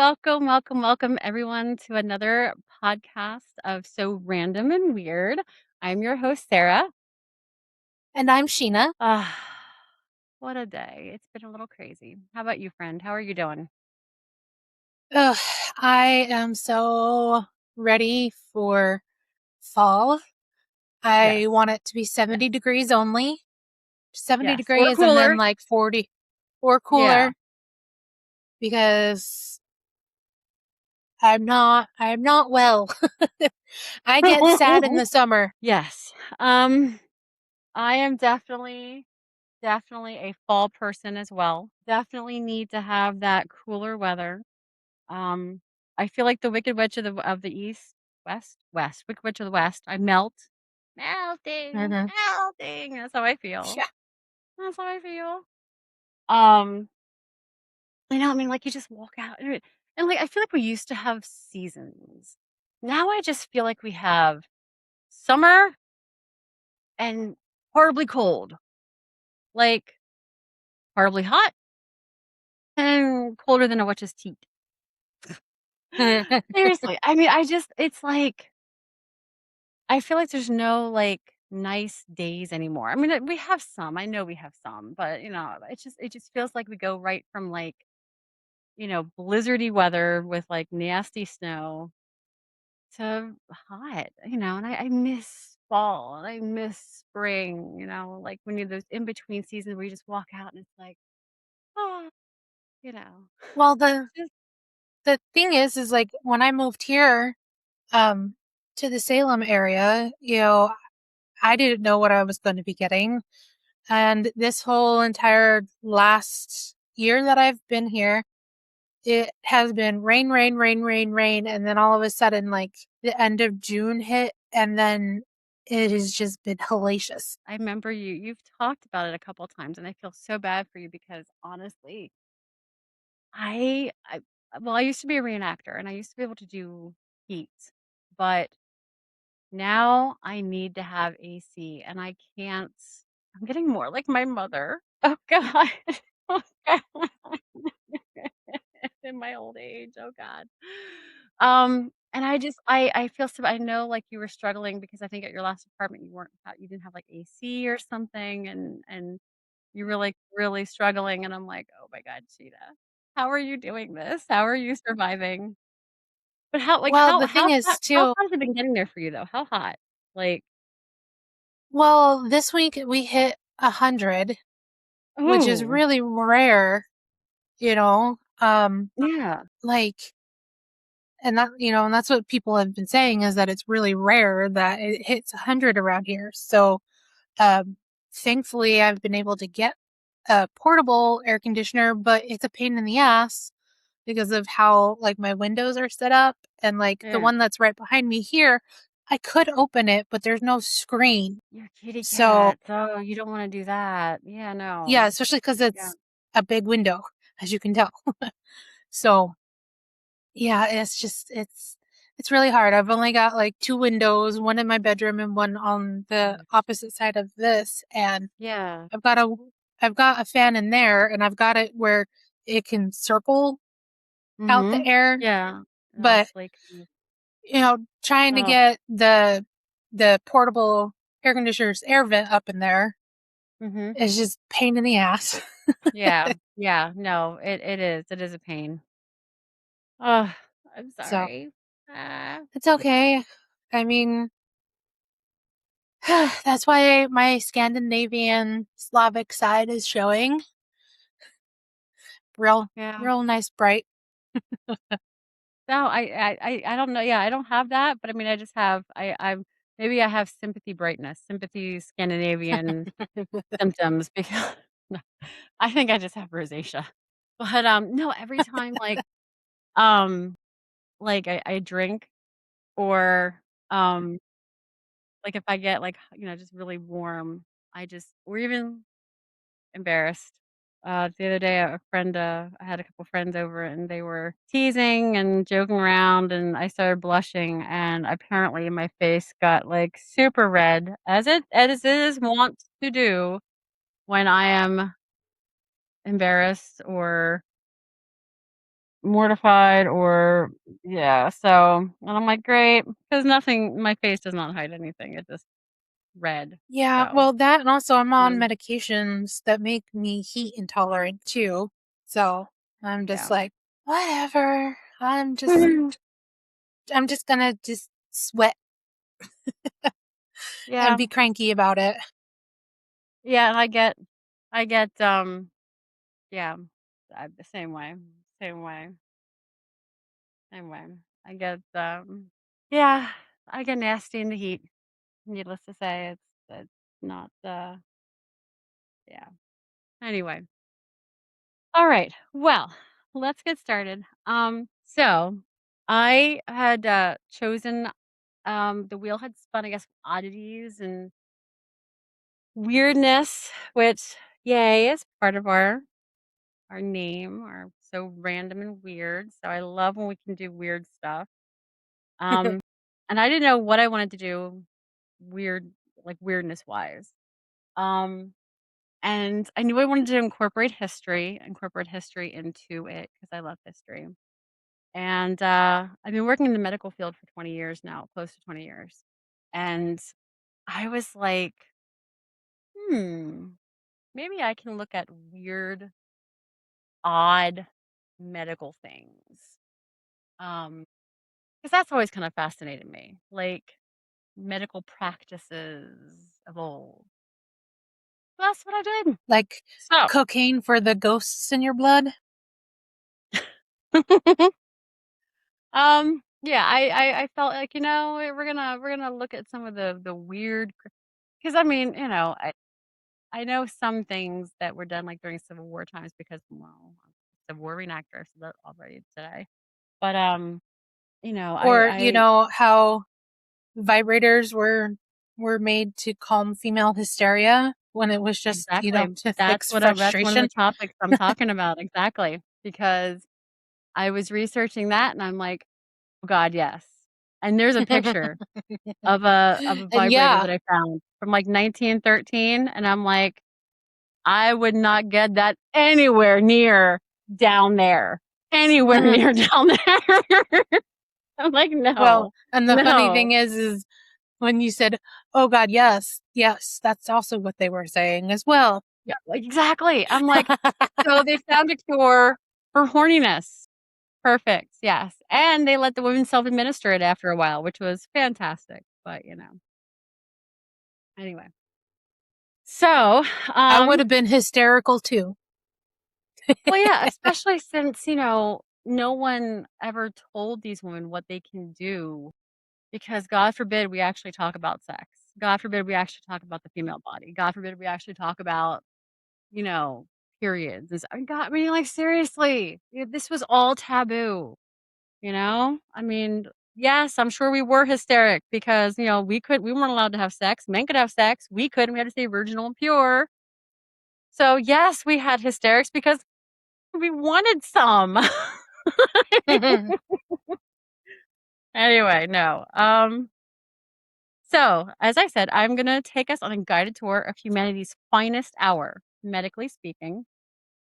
welcome everyone to another podcast of So Random and Weird. I'm your host, Sarah. And I'm Sheena. Ah, what a day. It's been a little crazy. How about you, friend? How are you doing? Ugh, I am so ready for fall. I Yes. want it to be Yes. 70 degrees only. 70 Yes. Or degrees and then cooler. like 40 or Yeah. cooler because I'm not well. I get sad in the summer. Yes. Um, I am definitely a fall person as well. Definitely need to have that cooler weather. Um, I feel like the Wicked Witch of the East, Wicked Witch of the West. I melting, Mhm. melting. That's how I feel. Yeah. That's how I feel. Um, I mean, like you just walk out and like I feel like we used to have seasons. Now I just feel like we have summer and horribly cold, like horribly hot and colder than a witch's teeth. Seriously, I mean, it's like I feel like there's no, like, nice days anymore. I mean, we have some, I know we have some, but, it just feels like we go right from, like, blizzardy weather with, like, nasty snow to hot, and I miss fall, and I miss spring, like, when you those in between seasons where you just walk out and it's like, "Oh," you know? Well, the Just the thing is like when I moved here um to the Salem area, I didn't know what I was going to be getting. And this whole entire last year that I've been here, it has been rain, rain, rain, rain, rain. And then all of a sudden, like the end of June hit, and then it has just been hellacious. I remember you've talked about it a couple times, and I feel so bad for you because, honestly I well, I used to be a reenactor and I used to be able to do heat, but now I need to have AC and I can't. I'm getting more like my mother. Oh God. Oh God. In my old age. Oh God. And I feel so I know like you were struggling because I think at your last apartment you didn't have like AC or something and you were, like, really struggling, and I'm like, "Oh my god, Sheeta, how are you doing this? How are you surviving?" But how like, Well, the thing is, how too, hot has it been getting there for you, though? How hot? Like well, this week we hit 100, which is ooh, really rare, you know, yeah, like, and that's what people have been saying is that it's really rare that it hits 100 around here. So, Um, thankfully, I've been able to get a portable air conditioner, but it's a pain in the ass because of how like my windows are set up and like the yeah. one that's right behind me here, I could open it, but there's no screen. Your kitty So, cat. Oh, you don't wanna do that. Yeah, yeah, no. especially because Yeah. it's a big window, as you can tell. So, yeah, it's really hard. I've only got like two windows, one in my bedroom and one on the Gosh. opposite side of this, and Yeah. I've got a I've got a fan in there and I've got it where it can circle out the Mhm. air, Yeah. It but also, like, kind of trying to oh, get the portable air conditioner's air vent up in there mhm. is just pain in the ass. Yeah. Yeah. No, it is. It is a pain. Oh, I'm So, sorry. Ah. it's okay. I mean, that's why my Scandinavian Slavic side is showing real Yeah. real nice bright. No, I don't know. Yeah, I don't have that, but I mean, I just have I'm maybe I have sympathy brightness, sympathy Scandinavian symptoms because no, I think I just have rosacea. But no, every time um I drink or like if I get like just really warm, or even embarrassed. The other day, I had a couple friends over and they were teasing and joking around, and I started blushing, and apparently my face got like super red, as it is wont to do when I am embarrassed or mortified or yeah, so and I'm like, "Great," because nothing my face does not hide anything, it's just red, Yeah, so, well, that and also I'm on mm, medications that make me heat intolerant too. So I'm just yeah. like, whatever. I'm just gonna just sweat and Yeah, be cranky about it. yeah, and yeah, the same way, same way. I get, yeah, I get nasty in the heat, needless to say, it's not, yeah. Anyway. Alright, well, let's get started. So I had, chosen, the wheel had spun, I guess, oddities and weirdness, which, yay, is part of our name, are so random and weird, so I love when we can do weird stuff. Um, and I didn't know what I wanted to do weird like, weirdness-wise. Um, and I knew I wanted to incorporate history into it because I love history. And, I've been working in the medical field for 20 years now, close to 20 years. And I was like, "Hmm, maybe I can look at weird, odd medical things." Because that's always kind of fascinated me, like, medical practices of old. So that's what I did. Like So cocaine for the ghosts in your blood. yeah, I felt like, we're gonna look at some of the weird because I mean, I know some things that were done, like, during Civil War times because, well, I'm a Civil War reenactor, so that already today. But, Or, I how vibrators were made to calm female hysteria when it was just, exactly. to fix That's one of the frustration. topics I'm talking about, exactly, because I was researching that and I'm like, "Oh god, yes." And there's a picture of a And vibrator yeah. that I found from, like, 1913, and I'm like, "I would not get that anywhere near down there. Anywhere near down there." I'm like, Well, "No, and the funny no." thing is when you said, "Oh god, yes, yes," that's also what they were saying as well. Yeah, like, exactly. I'm like, "So they found a cure for horniness." Perfect, yes, and they let the women self-administer it after a while, which was fantastic, but, anyway. So, I would um have been hysterical too. well, yeah, especially since, no one ever told these women what they can do because God forbid we actually talk about sex. God forbid we actually talk about the female body. God forbid we actually talk about, you know, periods. I mean, like, seriously, this was all taboo, you know? I mean, yes, I'm sure we were hysteric because, we weren't allowed to have sex. Men could have sex. We couldn't. We had to stay virginal and pure. So, yes, we had hysterics because we wanted some. Anyway, no. So, as I said, I'm gonna take us on a guided tour of humanity's finest hour, medically speaking.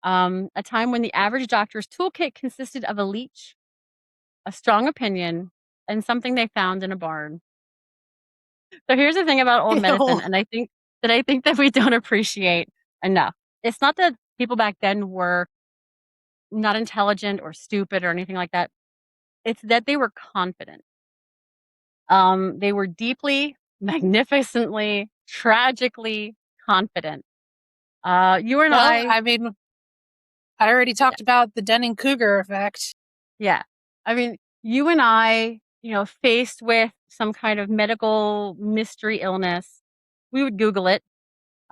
A time when the average doctor's toolkit consisted of a leech, a strong opinion, and something they found in a barn. So here's the thing about old Ew. medicine, and I think that we don't appreciate enough. It's not that people back then were not intelligent or stupid or anything like that. It's that they were confident. They were deeply, magnificently, tragically confident. You and Well, I I mean, I already yeah, talked about the Dunning-Kruger effect. yeah. I mean, you and I, faced with some kind of medical mystery illness, we would Google it,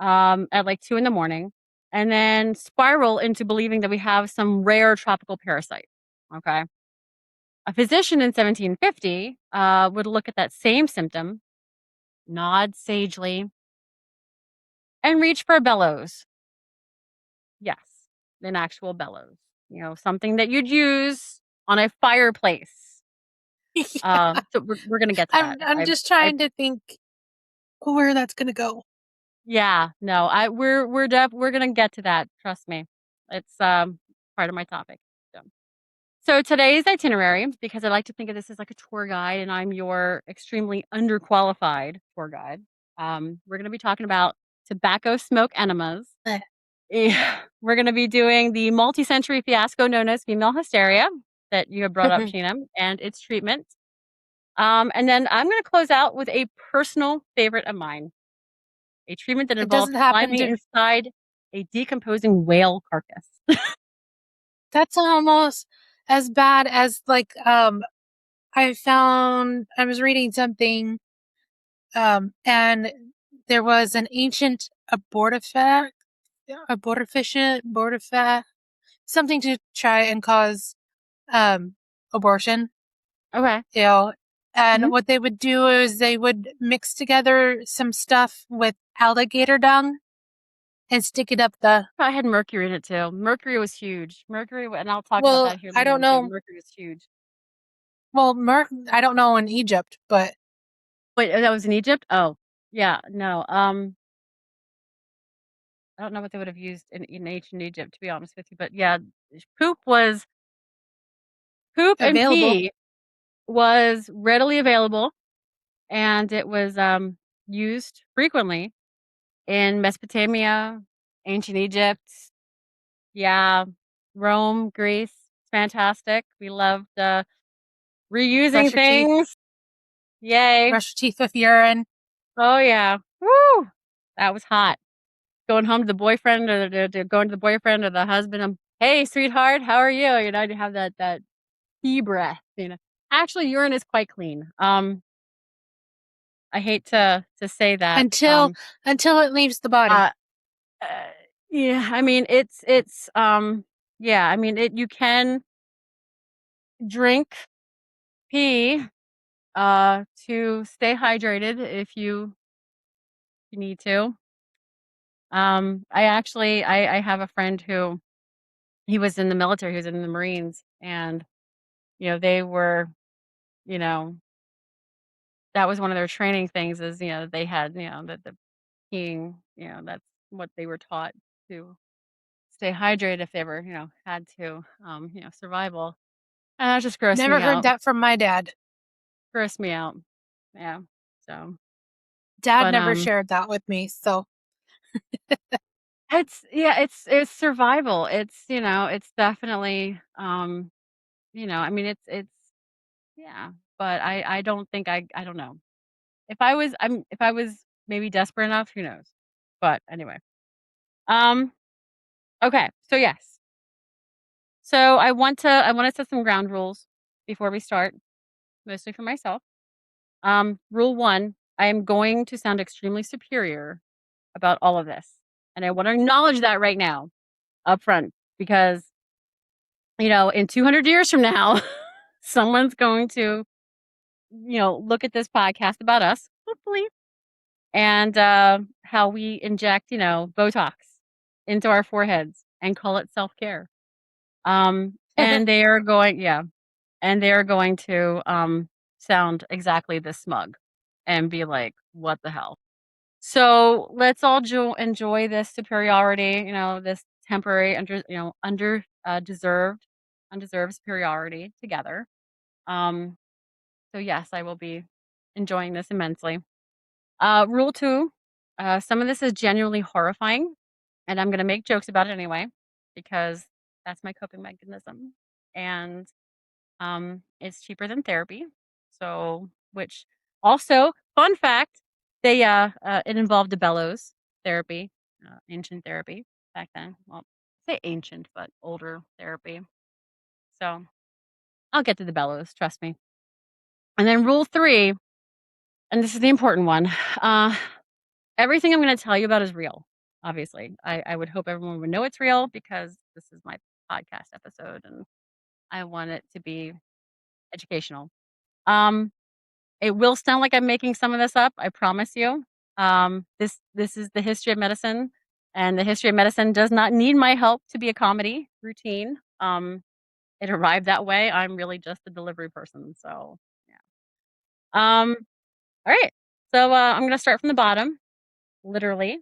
at, like, 2 in the morning and then spiral into believing that we have some rare tropical parasite, okay? A physician in 1750, would look at that same symptom, nod sagely, and reach for a bellows. Yes, an actual bellows, something that you'd use on a fireplace. So we're gonna get to that. I'm just I trying to think where that's gonna go. yeah, no, we're gonna get to that, trust me. It's, part of my topic, so. So today's itinerary, because I like to think of this as like a tour guide, and I'm your extremely underqualified tour guide. We're going to be talking about tobacco smoke enemas. Eh. Yeah. We're going to be doing the multi-century fiasco known as female hysteria that you have brought up, Sheena, and its treatment. And then I'm going to close out with a personal favorite of mine, a treatment that It involves doesn't happen climbing to inside a decomposing whale carcass. That's almost as bad as like I was reading something and there was an ancient abortifacient something to try and cause um abortion, Okay. you know. Mhm. And what they would do is they would mix together some stuff with alligator dung and stick it up the I had mercury in it too. Mercury was huge. Mercury, and I'll talk about well, that here I later don't on too. know. Mercury was huge. Well, I don't know in Egypt, but Wait, that was in Egypt? Oh, yeah, no. I don't know what they would have used in ancient Egypt, to be honest with you. But yeah, poop was poop and available. pee was readily available, and it was used frequently in Mesopotamia, ancient Egypt, yeah, Rome, Greece. Fantastic. We loved reusing Brush your teeth, things. Yay. brush your teeth with urine. Oh yeah. Woo! That was hot. Going home to the boyfriend or going to the boyfriend or the husband. Hey, sweetheart, how are you? You know, to have that pee breath. You know, actually, urine is quite clean. I hate to say that. until until it leaves the body. Uh, uh yeah. I mean, it's yeah. I mean, you can drink pee to stay hydrated if you need to. I have a friend who he was in the military, he was in the Marines, and they were, you know, that was one of their training things is, they had, that the peeing, that's what they were taught to stay hydrated if they ever, had to, survival. And that just grossed Never me heard out. that from my dad. Grossed me out. Yeah. So, Dad but never shared that with me. So it's survival. It's definitely I mean it's yeah, but I don't think I don't know. If I was maybe desperate enough, who knows? But anyway. Um, okay. So yes. So I want to set some ground rules before we start, mostly for myself. Rule 1, I am going to sound extremely superior about all of this. And I want to acknowledge that right now up front because, in 200 years from now, someone's going to, look at this podcast about us, hopefully, and how we inject, Botox into our foreheads and call it self-care. And they are going, yeah, and they are going to sound exactly this smug and be like, "What the hell?" So let's all enjoy this superiority, this temporary deserved, undeserved superiority together. Um, so yes, I will be enjoying this immensely. Rule 2, some of this is genuinely horrifying, and I'm gonna make jokes about it anyway, because that's my coping mechanism, and, it's cheaper than therapy. So which also, fun fact, it involved a bellows therapy, ancient therapy back then. Well, say ancient, but older therapy. So, I'll get to the bellows, trust me. And then rule 3, and this is the important one, uh everything I'm gonna tell you about is real, obviously. I would hope everyone would know it's real because this is my podcast episode, and I want it to be educational. Um, it will sound like I'm making some of this up, I promise you. This is the history of medicine, and the history of medicine does not need my help to be a comedy routine. It arrived that way. I'm really just a delivery person, so, yeah. Um, alright. So, I'm gonna start from the bottom, literally.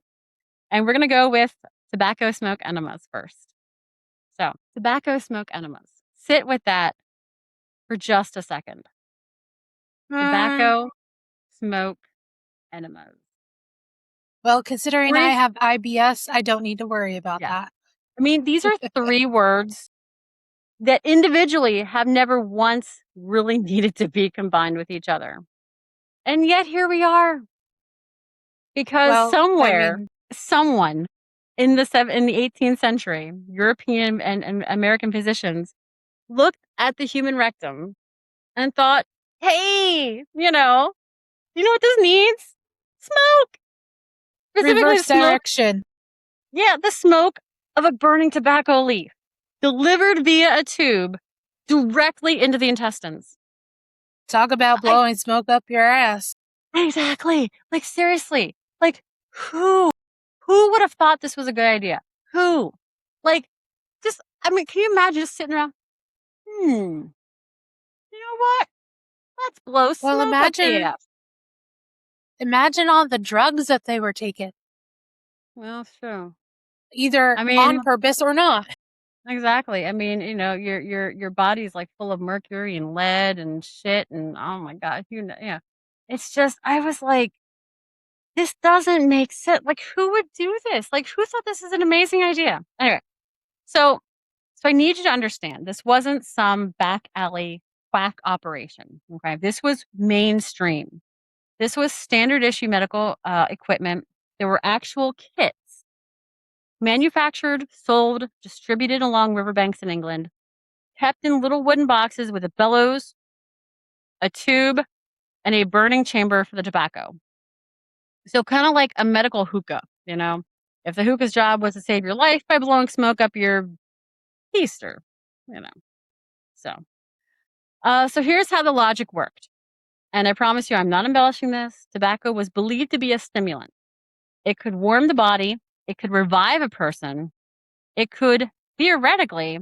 And we're gonna go with tobacco smoke enemas first. So, tobacco smoke enemas. Sit with that for just a second. Mm, Tobacco, smoke, enemas. well, considering I Three, have IBS, I don't need to worry about yeah. that. I mean, these are 3 words that individually have never once really needed to be combined with each other. And yet here we are because Well, I somewhere, mean, someone in the 18th century, European and American physicians looked at the human rectum and thought, "Hey, you know what this needs? Smoke." Specifically the reverse smoke. direction. Yeah, the smoke of a burning tobacco leaf delivered via a tube directly into the intestines. Talk about I blowing smoke up your ass. Exactly. Like seriously. Like who would have thought this was a good idea? Who? Like just I mean, can you imagine just sitting around? You know what? Let's blow Well, smoke up the ass. imagine all the drugs that they were taking, Well, sure. either I on mean, purpose or not. exactly. I mean, your body's like full of mercury and lead and shit and oh my god, yeah. It's just I was like, this doesn't make sense. Like, who would do this? Like, who thought this is an amazing idea? Anyway, so so I need you to understand this wasn't some back alley quack operation. Okay, this was mainstream. This was standard issue medical equipment. There were actual kits manufactured, sold, distributed along riverbanks in England, kept in little wooden boxes with a bellows, a tube, and a burning chamber for the tobacco. So kind of like a medical hookah. If the hookah's job was to save your life by blowing smoke up your keister, you know. So, so here's how the logic worked. And I promise you, I'm not embellishing this. Tobacco was believed to be a stimulant. It could warm the body. It could revive a person. It could theoretically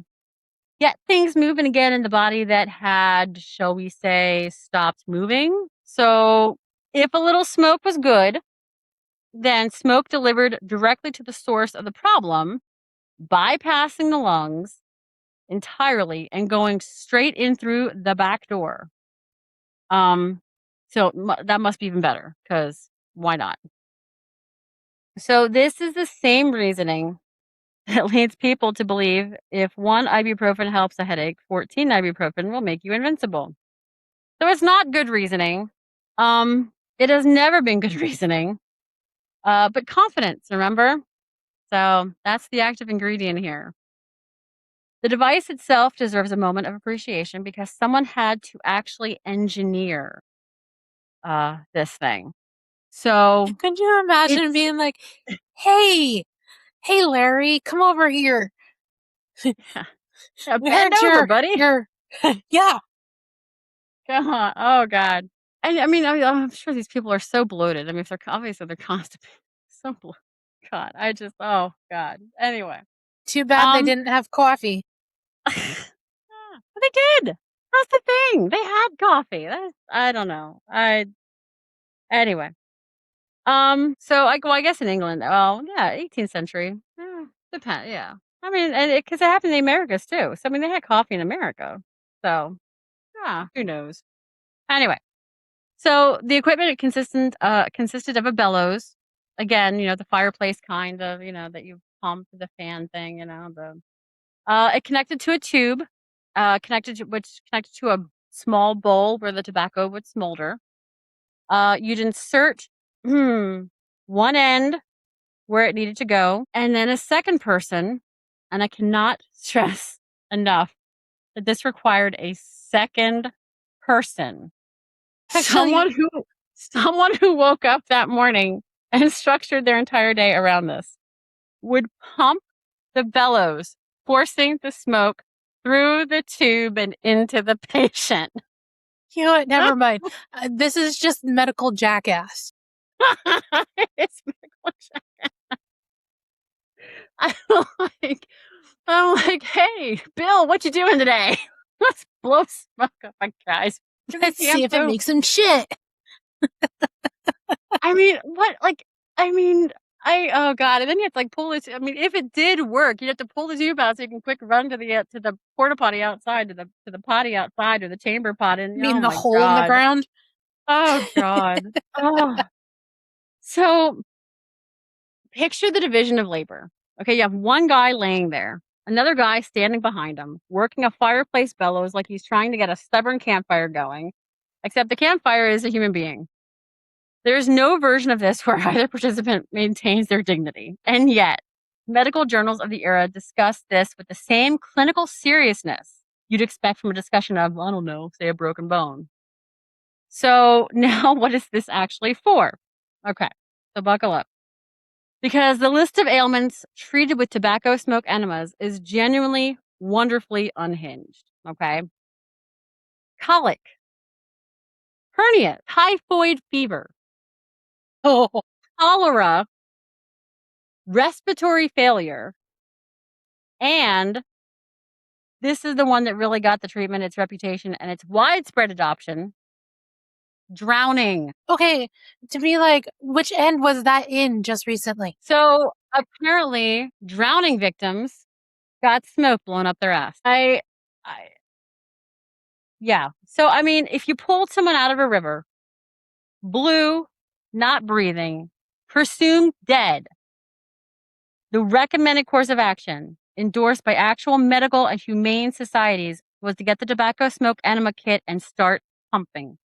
get things moving again in the body that had, shall we say, stopped moving. So if a little smoke was good, then smoke delivered directly to the source of the problem, bypassing the lungs entirely and going straight in through the back door. Um, so that must be even better because why not? So this is the same reasoning that leads people to believe if 1 ibuprofen helps a headache, 14 ibuprofen will make you invincible. So it's not good reasoning. It has never been good reasoning. But confidence, remember? So that's the active ingredient here. The device itself deserves a moment of appreciation because someone had to actually engineer this thing. So Could you imagine it's being like, hey, hey, Larry, come over here. We bend heard over, buddy. yeah. God. Oh God. And I'm sure these people are so bloated. I mean, if they're obviously they're constipated, so bloated. God, oh God. Anyway, Too bad they um, didn't have coffee. but they did. That's the thing. They had coffee. I don't know. Anyway. So I guess in England, well, yeah, 18th century. Depend, yeah. I mean, and because it happened in the Americas too. So I mean, they had coffee in America. So yeah, who knows? Anyway, so the equipment consisted of a bellows. Again, the fireplace kind of, that you pump the fan thing. It connected to a tube, which connected to a small bowl where the tobacco would smolder. You'd insert one end where it needed to go, and then a second person, and I cannot stress enough that this required a second person. Actually, Someone who woke up that morning and structured their entire day around this would pump the bellows, forcing the smoke through the tube and into the patient. you know what? Never mind. This is just medical jackass. It's I'm like, I'm like, hey, Bill, what you doing today? Let's blow smoke up my guys. They Let's see can't if it move. makes some shit. I mean, what? Like, I mean, oh god, and then you have to like pull this. I mean, if it did work, you have to pull the tube out so you can quick run to the porta potty outside, to the potty outside, or the chamber pot, I and mean, oh the my hole in the god, ground. oh god, oh. So picture the division of labor. Okay, you have one guy laying there, another guy standing behind him, working a fireplace bellows like he's trying to get a stubborn campfire going, except the campfire is a human being. There's no version of this where either participant maintains their dignity. And yet, medical journals of the era discuss this with the same clinical seriousness you'd expect from a discussion of, I don't know, say a broken bone. So now what is this actually for? Okay, so buckle up. Because the list of ailments treated with tobacco smoke enemas is genuinely wonderfully unhinged. Okay. Colic, hernia, typhoid fever, Oh, cholera, respiratory failure, and this is the one that really got the treatment, its reputation, and its widespread adoption: drowning. okay. To be like, which end was that in just recently? So apparently, drowning victims got smoke blown up their ass. I, yeah. So I mean, if you pulled someone out of a river, blue, not breathing, presumed dead, the recommended course of action, endorsed by actual medical and humane societies, was to get the tobacco smoke enema kit and start pumping.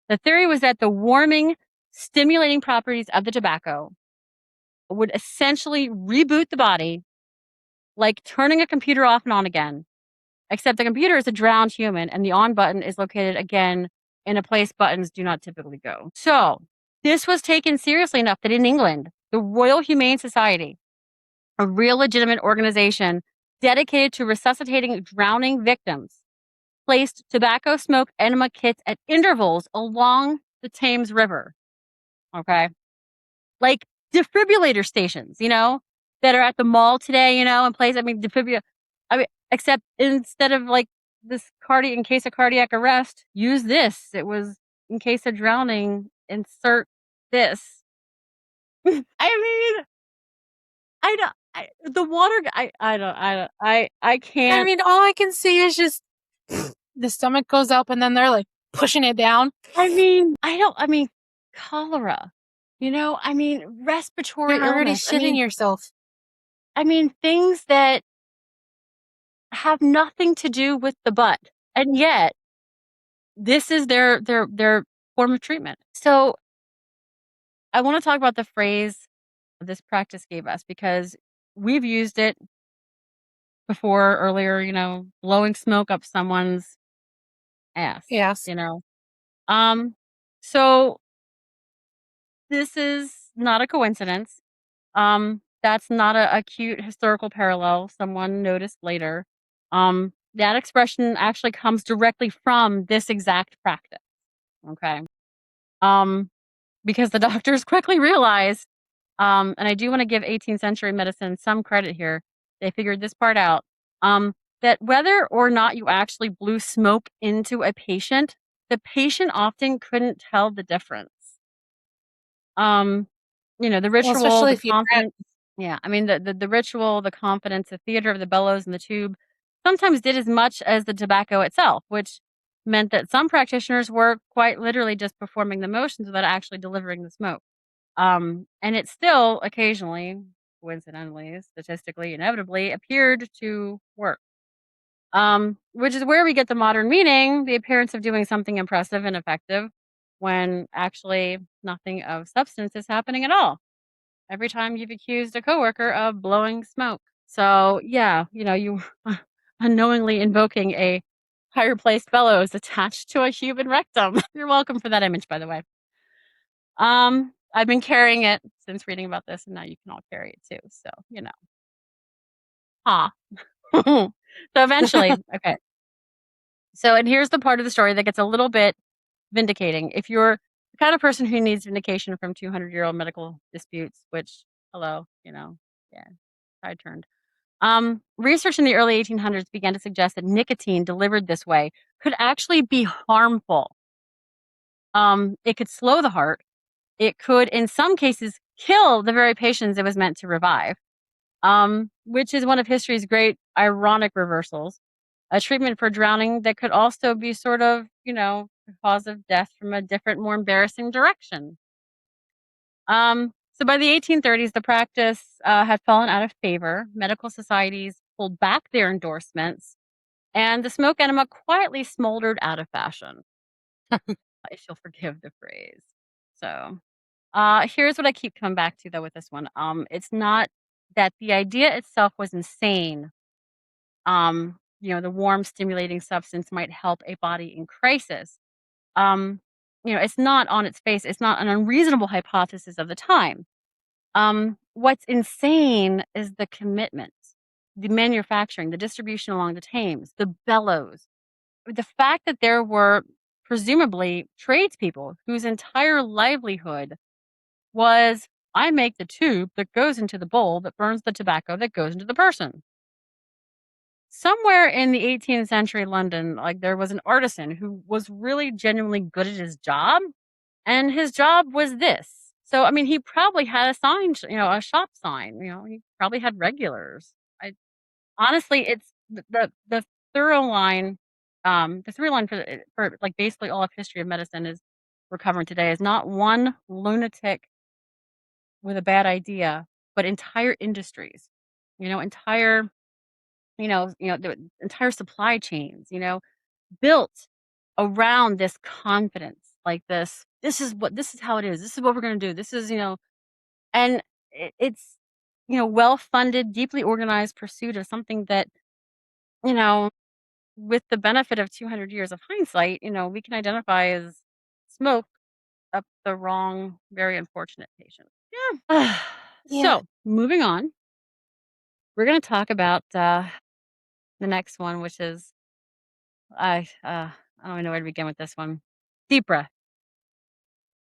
The theory was that the warming, stimulating properties of the tobacco would essentially reboot the body, like turning a computer off and on again, except the computer is a drowned human and the on button is located again in a place buttons do not typically go. So, this was taken seriously enough that in England, the Royal Humane Society, a real legitimate organization dedicated to resuscitating drowning victims, placed tobacco smoke enema kits at intervals along the Thames River. Okay. Like defibrillator stations, that are at the mall today, in place. I mean, except instead of like this in case of cardiac arrest, use this. It was in case of drowning, insert this. I mean, the water, I I can't. mean, all I can see is just the stomach goes up and then they're like pushing it down. I mean, cholera, respiratory You're already illness. shitting yourself. Things that have nothing to do with the butt. And yet, this is their form of treatment. So I want to talk about the phrase this practice gave us because we've used it before earlier, blowing smoke up someone's ass, Yes. you know. Um, so this is not a coincidence. That's not a cute historical parallel someone noticed later. That expression actually comes directly from this exact practice. Okay. Um, because the doctors quickly realized, and I do want to give 18th century medicine some credit here. They figured this part out. That whether or not you actually blew smoke into a patient, the patient often couldn't tell the difference. Um, the Well, ritual, especially the if you drank. confidence. Yeah, the ritual, the confidence, the theater of the bellows and the tube sometimes did as much as the tobacco itself, which meant that some practitioners were quite literally just performing the motions without actually delivering the smoke. And it still occasionally, coincidentally, statistically, inevitably appeared to work. Which is where we get the modern meaning, the appearance of doing something impressive and effective when actually nothing of substance is happening at all. Every time you've accused a coworker of blowing smoke. So yeah, you unknowingly invoking a higher placed bellows attached to a human rectum. You're welcome for that image, by the way. I've been carrying it since reading about this, and now you can all carry it too. So, ha. So eventually, okay. So, and here's the part of the story that gets a little bit vindicating. If you're the kind of person who needs vindication from 200-year-old medical disputes, which, hello, yeah, I turned. Research in the early 1800s began to suggest that nicotine delivered this way could actually be harmful. It could slow the heart. It could, in some cases, kill the very patients it was meant to revive, which is one of history's great ironic reversals. A treatment for drowning that could also be sort of, the cause of death from a different, more embarrassing direction. So by the 1830s, the practice had fallen out of favor. Medical societies pulled back their endorsements, and the smoke enema quietly smoldered out of fashion, if you'll forgive the phrase. So, here's what I keep coming back to though with this one. It's not that the idea itself was insane. The warm, stimulating substance might help a body in crisis. Um, it's not on its face, it's not an unreasonable hypothesis of the time. What's insane is the commitment, the manufacturing, the distribution along the Thames, the bellows, the fact that there were presumably tradespeople whose entire livelihood was, I make the tube that goes into the bowl that burns the tobacco that goes into the person. Somewhere in the 18th century London, like, there was an artisan who was really genuinely good at his job, and his job was this. So, I mean, he probably had a sign, a shop sign, he probably had regulars. I honestly, it's the thorough line, the through line for like basically all of history of medicine is we're covering today is not one lunatic with a bad idea, but entire industries, entire, the entire supply chains, built around this confidence, like this is how it is. This is what we're going to do. This is, and it's, well funded, deeply organized pursuit of something that, you know, with the benefit of 200 years of hindsight, we can identify as smoke up the wrong, very unfortunate patient. Yeah. Yeah. So moving on, we're going to talk about the next one, which is I don't even know where to begin with this one. Deep breath.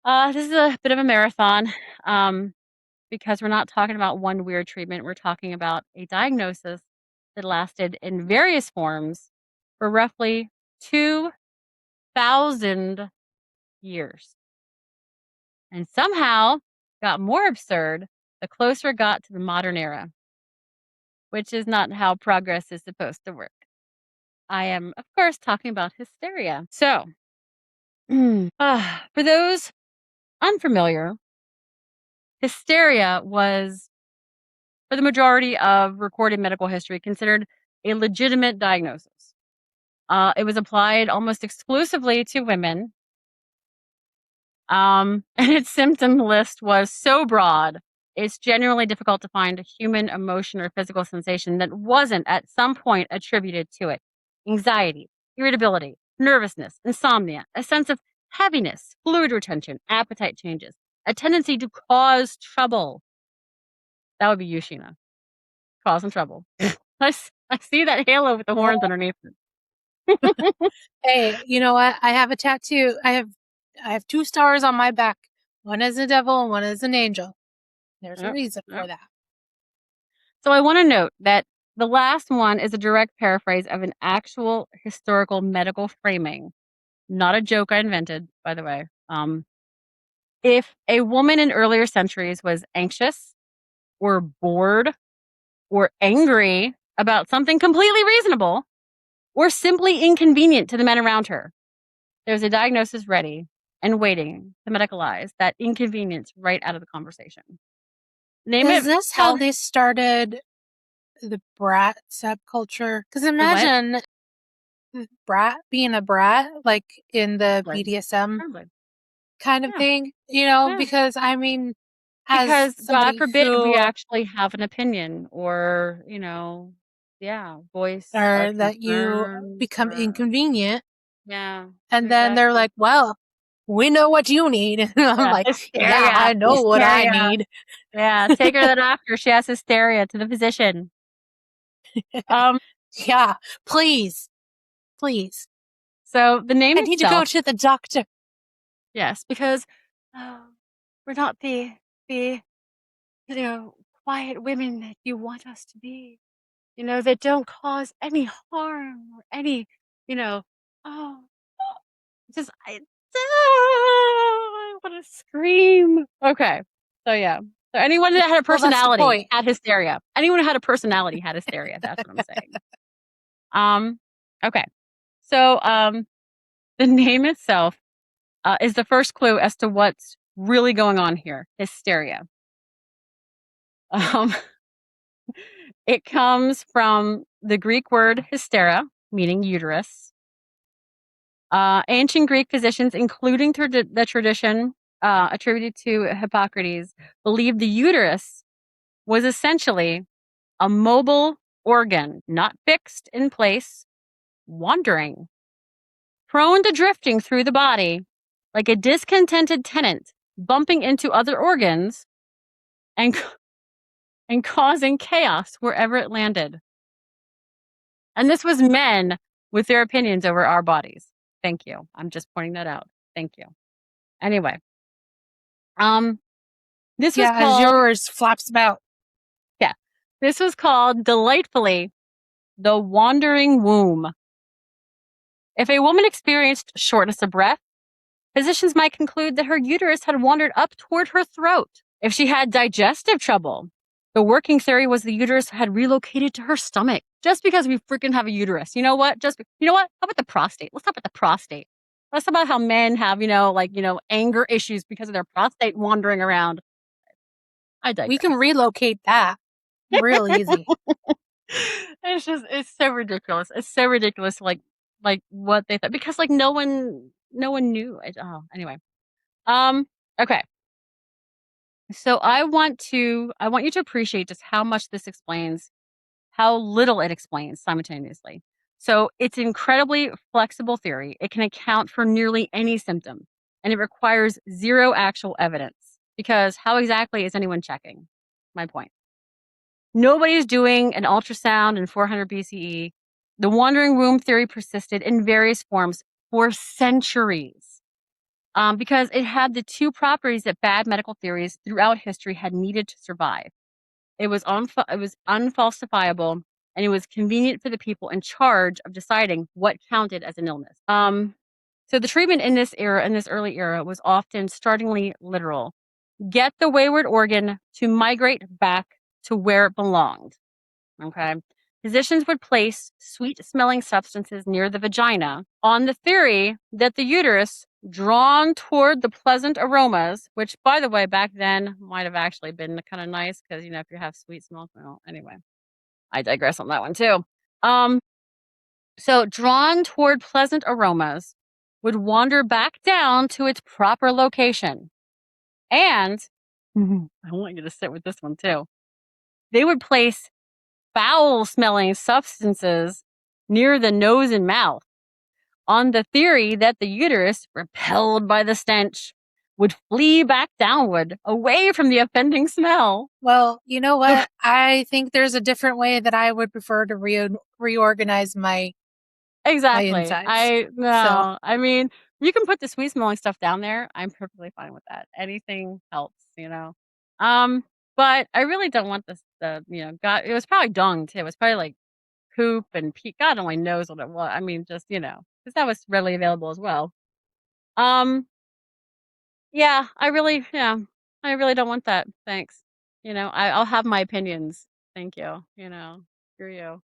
This is a bit of a marathon, um, because we're not talking about one weird treatment. We're talking about a diagnosis that lasted in various forms for roughly 2,000 years, and somehow got more absurd the closer it got to the modern era, which is not how progress is supposed to work. I am, of course, talking about hysteria. So, for those unfamiliar, hysteria was, for the majority of recorded medical history, considered a legitimate diagnosis. It was applied almost exclusively to women, and its symptom list was so broad, it's genuinely difficult to find a human emotion or physical sensation that wasn't at some point attributed to it. Anxiety, irritability, nervousness, insomnia, a sense of heaviness, fluid retention, appetite changes, a tendency to cause trouble. That would be you, Sheena. Causing trouble. I see that halo with the horns underneath it. Hey, you know what? I have a tattoo. I have 2 stars on my back. One is a devil and one is an angel. There's a Yep, reason for yep. that. So I want to note that the last one is a direct paraphrase of an actual historical medical framing, not a joke I invented, by the way. If a woman in earlier centuries was anxious or bored or angry about something completely reasonable or simply inconvenient to the men around her, there's a diagnosis ready and waiting to medicalize that inconvenience right out of the conversation. Name Is it, this how tell they started the brat subculture? Because the what? imagine brat being a brat, like in the Probably. BDSM Probably. kind of Yeah. thing, Yeah. because I mean, as Because God somebody forbid we who, actually have an opinion or, yeah, voice our or that you concerns become or inconvenient, yeah, and then they're exactly. like, well, we know what you need. And I'm Yeah, like, yeah, hysteria, I know what I hysteria. need. Yeah, take her to the doctor. She has hysteria, to the physician. Um, Yeah, please, please. so the name I need to go itself, to the doctor. yes, because oh, we're not the you know quiet women that you want us to be. That don't cause any harm or any, you know, oh, just I want to scream. Okay, so yeah, So anyone that had a Well, that's the personality point. had hysteria. Anyone who had a personality had hysteria. That's what I'm saying. Um, okay. So the name itself is the first clue as to what's really going on here. Hysteria. Um, it comes from the Greek word hystera, meaning uterus. Ancient Greek physicians, including the tradition attributed to Hippocrates, believed the uterus was essentially a mobile organ, not fixed in place, wandering, prone to drifting through the body like a discontented tenant, bumping into other organs and, and causing chaos wherever it landed. And this was men with their opinions over our bodies. Thank you. I'm just pointing that out. Thank you. Anyway, um, this was Yeah, as called, yours flaps about. yeah, this was called delightfully the wandering womb. If a woman experienced shortness of breath, physicians might conclude that her uterus had wandered up toward her throat. If she had digestive trouble, the working theory was the uterus had relocated to her stomach. Just because we freaking have a uterus. You know what? You know what? How about the prostate? Let's talk about the prostate. Let's talk about how men have, anger issues because of their prostate wandering around. I We can digress. relocate that real easy. It's so ridiculous. It's so ridiculous, like what they thought, because like no one knew. Anyway. Um, okay. So I want you to appreciate just how much this explains, how little it explains simultaneously. So it's an incredibly flexible theory. It can account for nearly any symptom, and it requires zero actual evidence. Because how exactly is anyone checking? My point. Nobody's doing an ultrasound in 400 BCE. The wandering womb theory persisted in various forms for centuries, because it had the two properties that bad medical theories throughout history had needed to survive. It was unfalsifiable, and it was convenient for the people in charge of deciding what counted as an illness. So the treatment in this early era, was often startlingly literal. Get the wayward organ to migrate back to where it belonged. Okay. Physicians would place sweet smelling substances near the vagina on the theory that the uterus, drawn toward the pleasant aromas, which, by the way, back then might have actually been kind of nice because, if you have sweet smell, well, anyway, I digress on that one too. Um, so, drawn toward pleasant aromas, would wander back down to its proper location. And I want you to sit with this one too. They would place foul smelling substances near the nose and mouth on the theory that the uterus, repelled by the stench, would flee back downward away from the offending smell. Well, you know what? I think there's a different way that I would prefer to reorganize my Exactly. insides. So I mean, you can put the sweet smelling stuff down there. I'm perfectly fine with that. Anything helps. Um, but I really don't want God, it was probably dung too. It was probably like poop and pee. God only knows what it was. I mean, just, because that was readily available as well. Um, yeah, I really don't want that. Thanks. I'll have my opinions. Thank you. Screw you.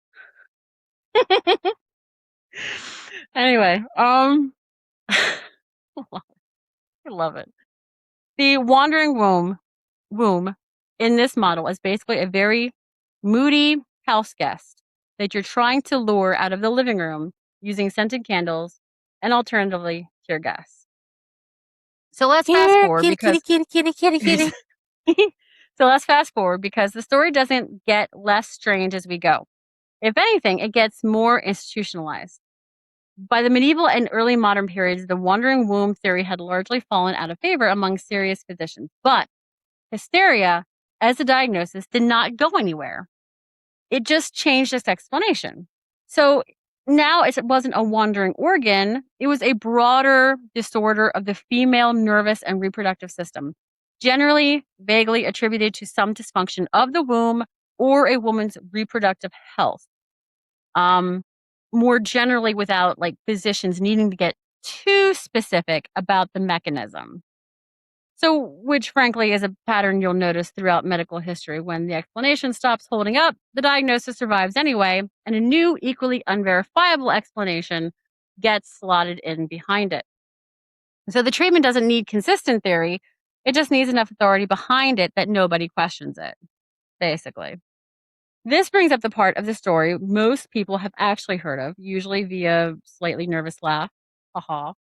Anyway, I love it. The wandering womb in this model is basically a very moody house guest that you're trying to lure out of the living room using scented candles and alternatively tear gas. So let's fast here, forward kitty, kitty, because kitty, kitty, kitty, kitty. because the story doesn't get less strange as we go. If anything, it gets more institutionalized. By the medieval and early modern periods, the wandering womb theory had largely fallen out of favor among serious physicians. But hysteria, as a diagnosis, did not go anywhere. It just changed its explanation. So now it wasn't a wandering organ, it was a broader disorder of the female nervous and reproductive system, generally vaguely attributed to some dysfunction of the womb or a woman's reproductive health. Um, More generally, without like physicians needing to get too specific about the mechanism. So, which frankly is a pattern you'll notice throughout medical history. When the explanation stops holding up, the diagnosis survives anyway, and a new, equally unverifiable explanation gets slotted in behind it. So, the treatment doesn't need consistent theory, it just needs enough authority behind it that nobody questions it, basically. This brings up the part of the story most people have actually heard of, usually via slightly nervous laugh. Haha.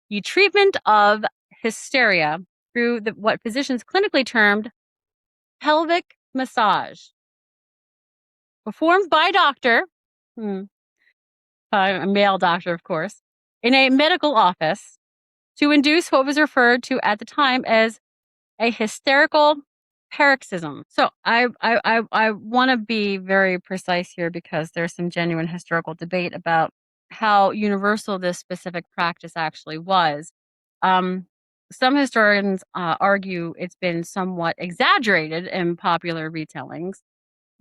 The treatment of hysteria through what physicians clinically termed pelvic massage, performed by a doctor, hmm, a male doctor, of course, in a medical office to induce what was referred to at the time as a hysterical paroxysm. So I want to be very precise here because there's some genuine historical debate about how universal this specific practice actually was. Um, some historians argue it's been somewhat exaggerated in popular retellings,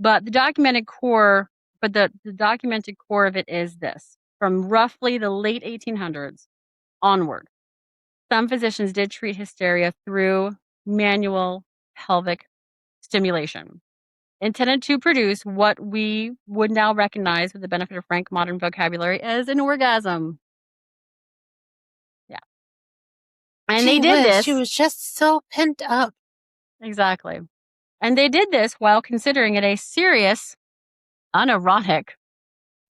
but the documented core of it is this: from roughly the late 1800s onward, some physicians did treat hysteria through manual pelvic stimulation, intended to produce what we would now recognize with the benefit of frank modern vocabulary as an orgasm. Yeah. And they Gee did whiz, she this was just so pent up. exactly. And they did this while considering it a serious, unerotic,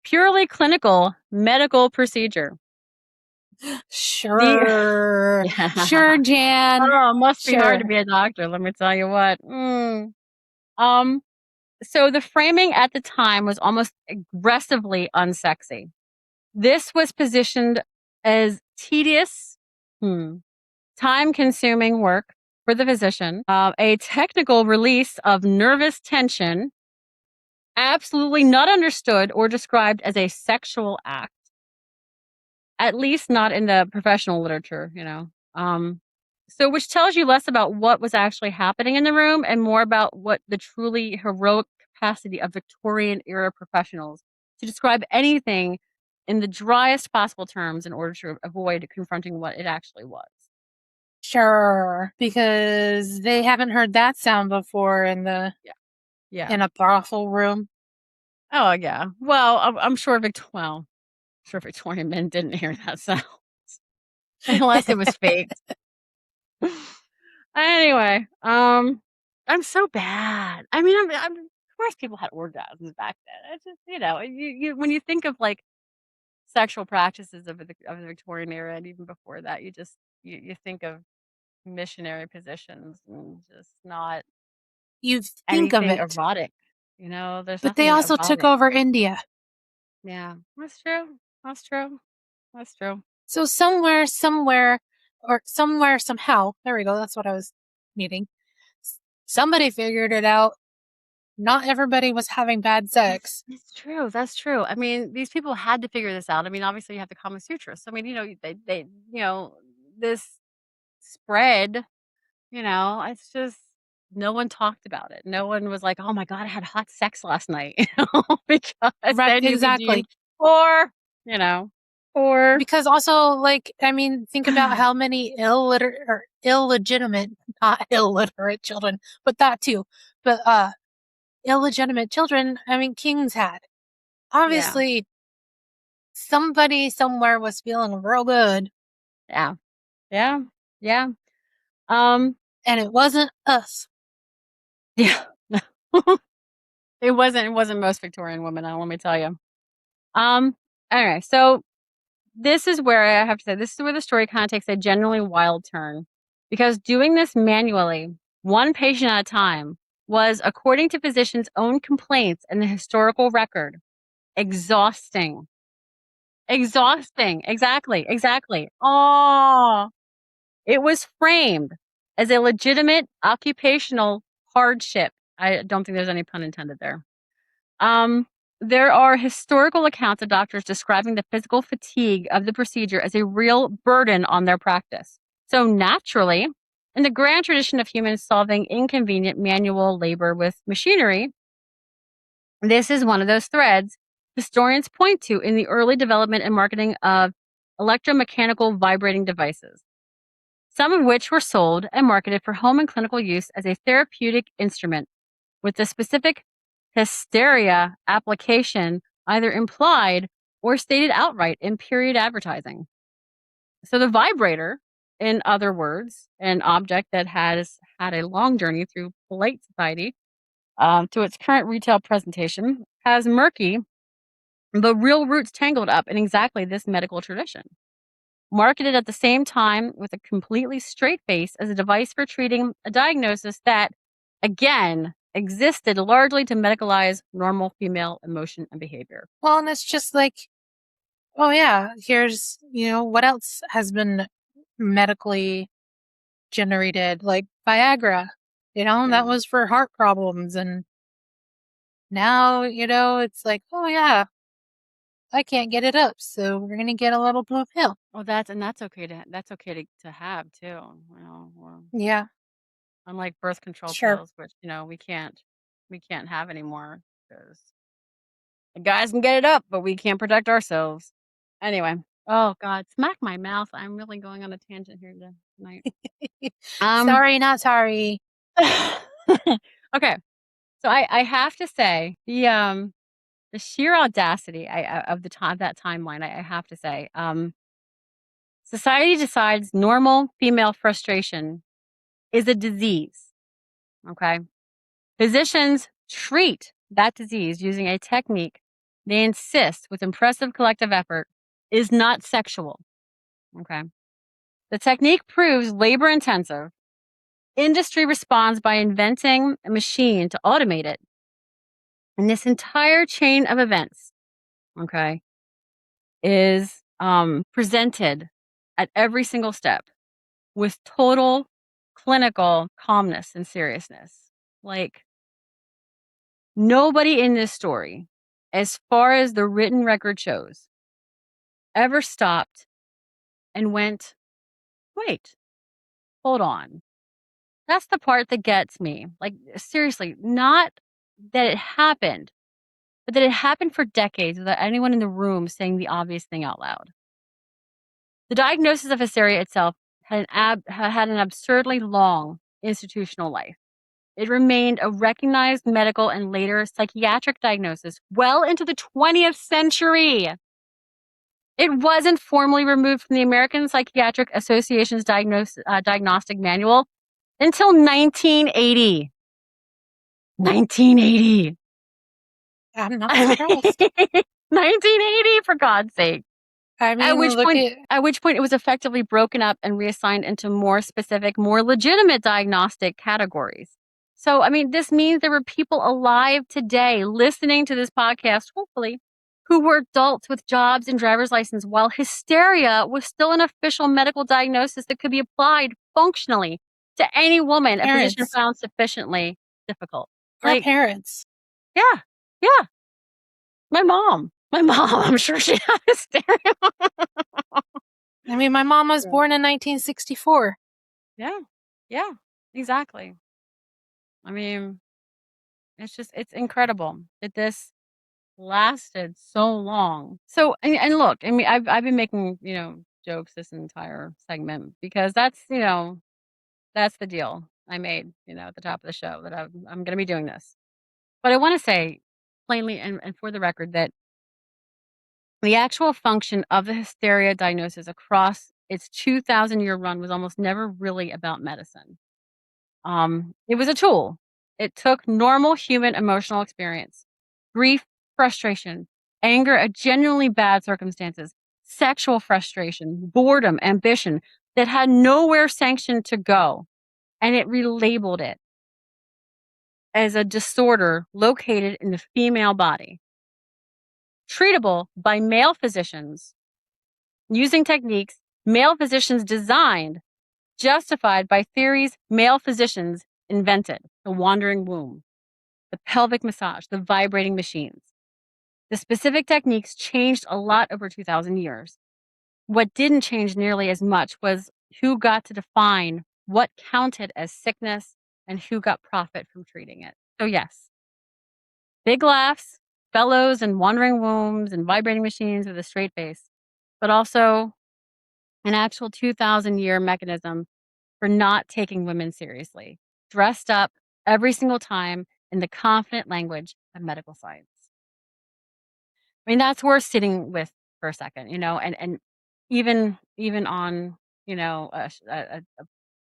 purely clinical medical procedure. The Sure. yeah. Sure, Jan. Oh, it must be hard to Sure. be a doctor, let me tell you what. Um, so the framing at the time was almost aggressively unsexy. This was positioned as tedious, hmm, time-consuming work for the physician, a technical release of nervous tension, absolutely not understood or described as a sexual act, at least not in the professional literature, you know. So which tells you less about what was actually happening in the room and more about what the truly heroic capacity of Victorian era professionals to describe anything in the driest possible terms in order to avoid confronting what it actually was. Sure. Because they haven't heard that sound before Yeah. Yeah. in a brothel room. Oh yeah. Well, I'm sure sure Victorian men didn't hear that sound unless it was faked. Anyway, I'm so bad. I mean, of course people had orgasms back then. It's just, you when you think of like sexual practices of the Victorian era and even before that, you think of missionary positions and just not You think of anything it. erotic. You know, there's But they nothing also took erotic. over India. Yeah, that's true. That's true. That's true. So somewhere, somehow, there we go, that's what I was needing. Somebody figured it out. Not everybody was having bad sex. It's true, that's true. I mean, these people had to figure this out. I mean, obviously, you have the Kama Sutra. So, I mean, this spread, it's just no one talked about it. No one was like, "Oh my god, I had hot sex last night," because Right, then you'd be deemed exactly. poor, you know, poor. Because also, like, I mean, think about how many illegitimate, not illiterate children, but that too. But illegitimate children, I mean, kings had. Yeah, Obviously, somebody somewhere was feeling real good, yeah, yeah, yeah. Um, and it wasn't us. yeah. It wasn't most Victorian women, let me tell you. Anyway, so this is where I have to say, this is where the story kind of takes a genuinely wild turn. Because doing this manually, one patient at a time, was, according to physicians' own complaints in the historical record, exhausting. Exhausting. Exactly. Exactly. Oh, it was framed as a legitimate occupational hardship. I don't think there's any pun intended there. Um, there are historical accounts of doctors describing the physical fatigue of the procedure as a real burden on their practice. So naturally, in the grand tradition of humans solving inconvenient manual labor with machinery, this is one of those threads historians point to in the early development and marketing of electromechanical vibrating devices. some of which were sold and marketed for home and clinical use as a therapeutic instrument, with the specific hysteria application either implied or stated outright in period advertising. So the vibrator, in other words, an object that has had a long journey through polite society to its current retail presentation, has murky the real roots tangled up in exactly this medical tradition. Marketed at the same time with a completely straight face as a device for treating a diagnosis that, again, existed largely to medicalize normal female emotion and behavior. Well, and it's just like, oh yeah, here's, what else has been medically generated, like Viagra. That Yeah. was for heart problems. And now, it's like, oh yeah, I can't get it up, so we're going to get a little blue pill. Well, that's okay to have too. Well, Yeah, unlike birth control sure. pills, which we can't have anymore because the guys can get it up, but we can't protect ourselves. Anyway, oh God, smack my mouth. I'm really going on a tangent here tonight. Sorry, not sorry. Okay, so I have to say the sheer audacity of that timeline. I have to say, society decides normal female frustration is a disease. Okay, physicians treat that disease using a technique they insist, with impressive collective effort, is not sexual. Okay, the technique proves labor intensive. Industry responds by inventing a machine to automate it. And this entire chain of events, okay, is presented at every single step with total clinical calmness and seriousness. Like, nobody in this story, as far as the written record shows, ever stopped and went, wait, hold on. That's the part that gets me. Like, seriously, not that it happened, but that it happened for decades without anyone in the room saying the obvious thing out loud. The diagnosis of hysteria itself had an absurdly long institutional life. It remained a recognized medical and later psychiatric diagnosis well into the 20th century. It wasn't formally removed from the American Psychiatric Association's diagnostic manual until 1980. 1980. I'm not I surprised. mean, 1980, for God's sake. I At mean, which look point at at which point it was effectively broken up and reassigned into more specific, more legitimate diagnostic categories. So, I mean, this means there were people alive today listening to this podcast, hopefully, who were adults with jobs and driver's license, while hysteria was still an official medical diagnosis that could be applied functionally to any woman a physician parents. found sufficiently difficult. Our Like, parents. yeah, yeah. My mom, I'm sure she had hysteria. I mean, my mom was Yeah. born in 1964. Yeah. Yeah, exactly. I mean, it's incredible that this lasted so long. So, and look, I mean, I've been making, jokes this entire segment because that's the deal I made, at the top of the show that I'm going to be doing this. But I want to say plainly and for the record that the actual function of the hysteria diagnosis across its 2,000-year run was almost never really about medicine. It was a tool. It took normal human emotional experience, grief, frustration, anger at genuinely bad circumstances, sexual frustration, boredom, ambition that had nowhere sanctioned to go, and it relabeled it as a disorder located in the female body, treatable by male physicians using techniques male physicians designed, justified by theories male physicians invented: the wandering womb, the pelvic massage, the vibrating machines. The specific techniques changed a lot over 2,000 years. What didn't change nearly as much was who got to define what counted as sickness and who got profit from treating it. So, yes, big laughs, bellows, and wandering wombs and vibrating machines with a straight face, but also an actual 2,000-year mechanism for not taking women seriously, dressed up every single time in the confident language of medical science. I mean, that's worth sitting with for a second, and even on, a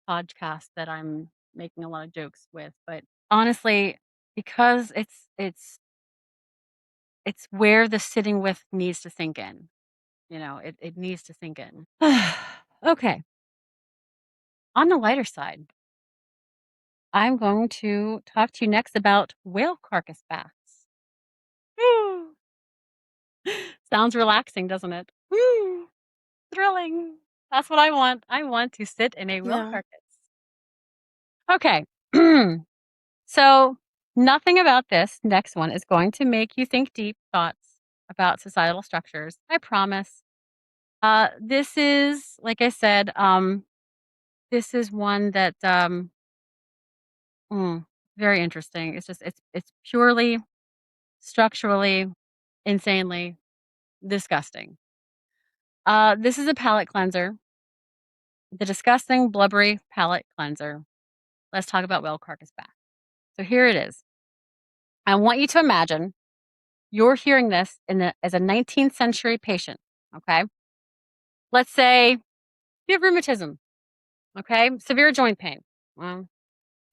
podcast that I'm making a lot of jokes with, but honestly, because it's where the sitting with needs to sink in, it needs to sink in. Okay, on the lighter side, I'm going to talk to you next about whale carcass baths. Woo! Sounds relaxing, doesn't it? Woo! Thrilling. That's what I want. I want to sit in a whale Yeah. carcass. Okay. So, nothing about this next one is going to make you think deep thoughts about societal structures. I promise. This is, like I said, this is one that mm, very interesting. It's purely structurally, insanely disgusting. This is a palate cleanser, the disgusting, blubbery palate cleanser. Let's talk about whale carcass bath. So here it is. I want you to imagine you're hearing this as a 19th century patient. Okay. Let's say you have rheumatism. Okay. Severe joint pain. Well,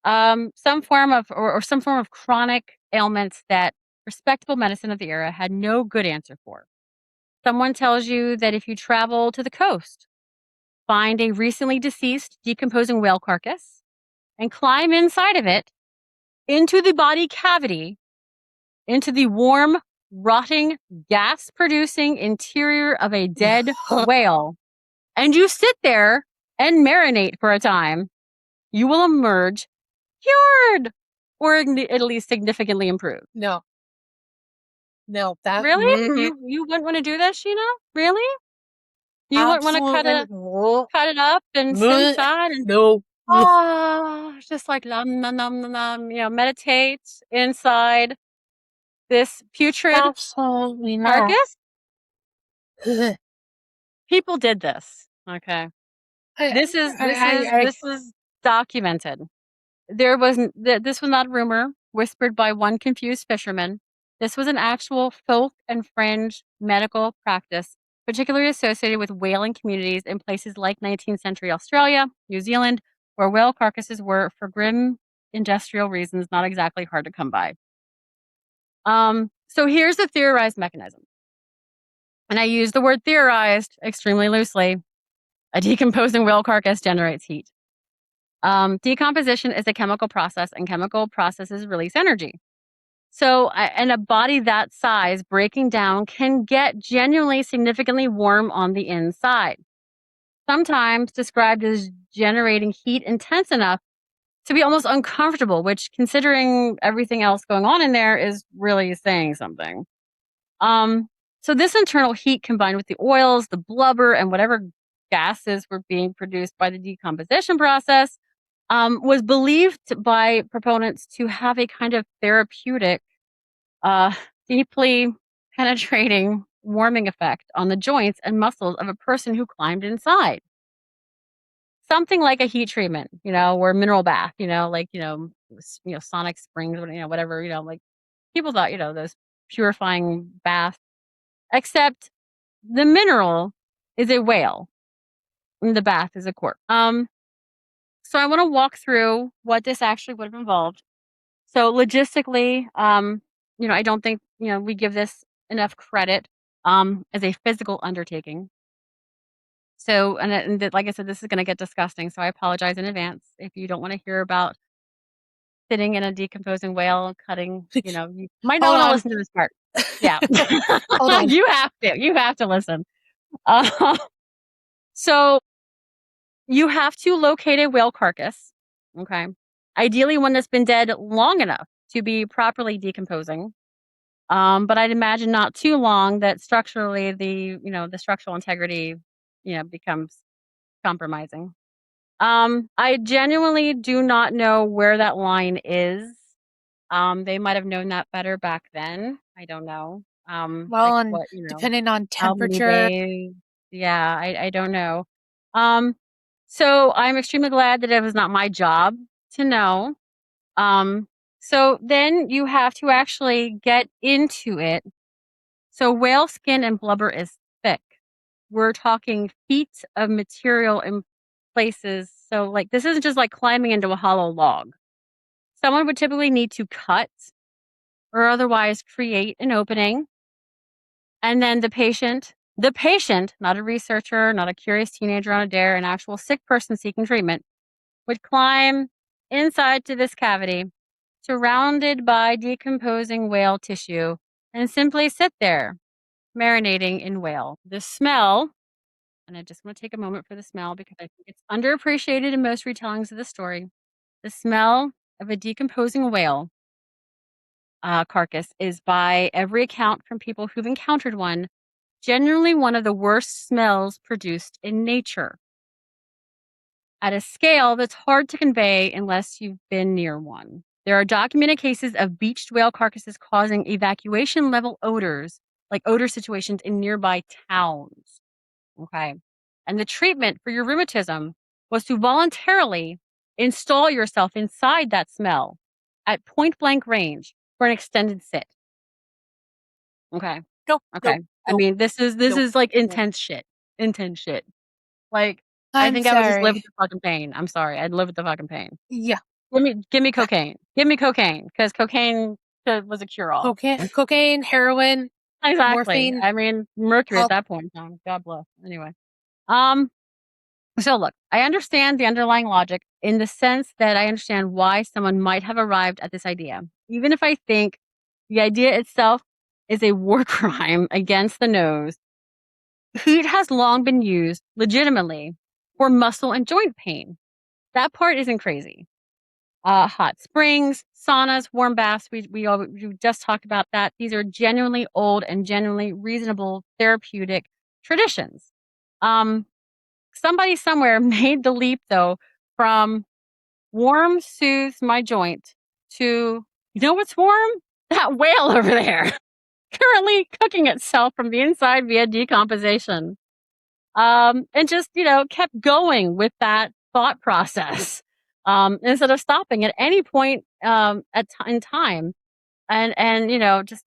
some form of, or some form of chronic ailments that respectable medicine of the era had no good answer for. Someone tells you that if you travel to the coast, find a recently deceased decomposing whale carcass and climb inside of it into the body cavity, into the warm, rotting, gas producing interior of a dead whale, and you sit there and marinate for a time, you will emerge cured or at least significantly improved. No. No, that Really? You wouldn't want to do this, Sheena? Really? You wouldn't want to absolutely cut it up and sit inside and no. just like nom nom nom nom nom, meditate inside this putrid Absolutely not. carcass? People did this. Okay. I, This is documented. This was not a rumor whispered by one confused fisherman. This was an actual folk and fringe medical practice, particularly associated with whaling communities in places like 19th century Australia, New Zealand, where whale carcasses were, for grim industrial reasons, not exactly hard to come by. So here's the theorized mechanism. And I use the word theorized extremely loosely. A decomposing whale carcass generates heat. Decomposition is a chemical process, and chemical processes release energy. So, and a body that size breaking down can get genuinely significantly warm on the inside, sometimes described as generating heat intense enough to be almost uncomfortable, which, considering everything else going on in there, is really saying something. So this internal heat combined with the oils, the blubber, and whatever gases were being produced by the decomposition process was believed by proponents to have a kind of therapeutic, uh, deeply penetrating warming effect on the joints and muscles of a person who climbed inside. Something like a heat treatment, or mineral bath, sonic springs, whatever, like people thought, those purifying baths, except the mineral is a whale and the bath is a corpse. So I want to walk through what this actually would have involved. So logistically, I don't think, we give this enough credit as a physical undertaking. So, like I said, this is going to get disgusting. So I apologize in advance if you don't want to hear about sitting in a decomposing whale, cutting, you might not hold want to on. listen to this part. Yeah. Hold on. You have to listen. So you have to locate a whale carcass. Okay. Ideally one that's been dead long enough to be properly decomposing. But I'd imagine not too long that structurally the structural integrity, becomes compromising. I genuinely do not know where that line is. They might have known that better back then. I don't know. Like Well, and what, depending on how many temperature, days? Yeah, I don't know. Um, So I'm extremely glad that it was not my job to know. Um, so then you have to actually get into it. So whale skin and blubber is thick. We're talking feet of material in places. So like this isn't just like climbing into a hollow log. Someone would typically need to cut or otherwise create an opening. And then the patient, not a researcher, not a curious teenager on a dare, an actual sick person seeking treatment, would climb inside to this cavity, surrounded by decomposing whale tissue, and simply sit there, marinating in whale. The smell, and I just want to take a moment for the smell because I think it's underappreciated in most retellings of the story. The smell of a decomposing whale carcass is, by every account from people who've encountered one, generally one of the worst smells produced in nature at a scale that's hard to convey unless you've been near one. There are documented cases of beached whale carcasses causing evacuation level odors, like odor situations in nearby towns. Okay. And the treatment for your rheumatism was to voluntarily install yourself inside that smell at point blank range for an extended sit. Okay. Nope, Okay. nope, I nope, mean, this nope, is like nope. intense shit. Intense shit. Like, I I'm think I would just live with sorry. the fucking pain. I'm sorry. I'd live with the fucking pain. Yeah, Give me yeah. cocaine. Give me cocaine because cocaine was a cure all. Cocaine, heroin, Exactly. morphine, I mean, mercury at all. that point. God bless. Anyway. Um. So look, I understand the underlying logic in the sense that I understand why someone might have arrived at this idea, even if I think the idea itself is a war crime against the nose. Heat has long been used legitimately for muscle and joint pain. That part isn't crazy. Hot springs, saunas, warm baths. We just talked about that. These are genuinely old and genuinely reasonable therapeutic traditions. Um, Somebody somewhere made the leap though from warm soothes my joint to, you know what's warm? That whale over there, currently cooking itself from the inside via decomposition. And just, kept going with that thought process, instead of stopping at any point, in time, and just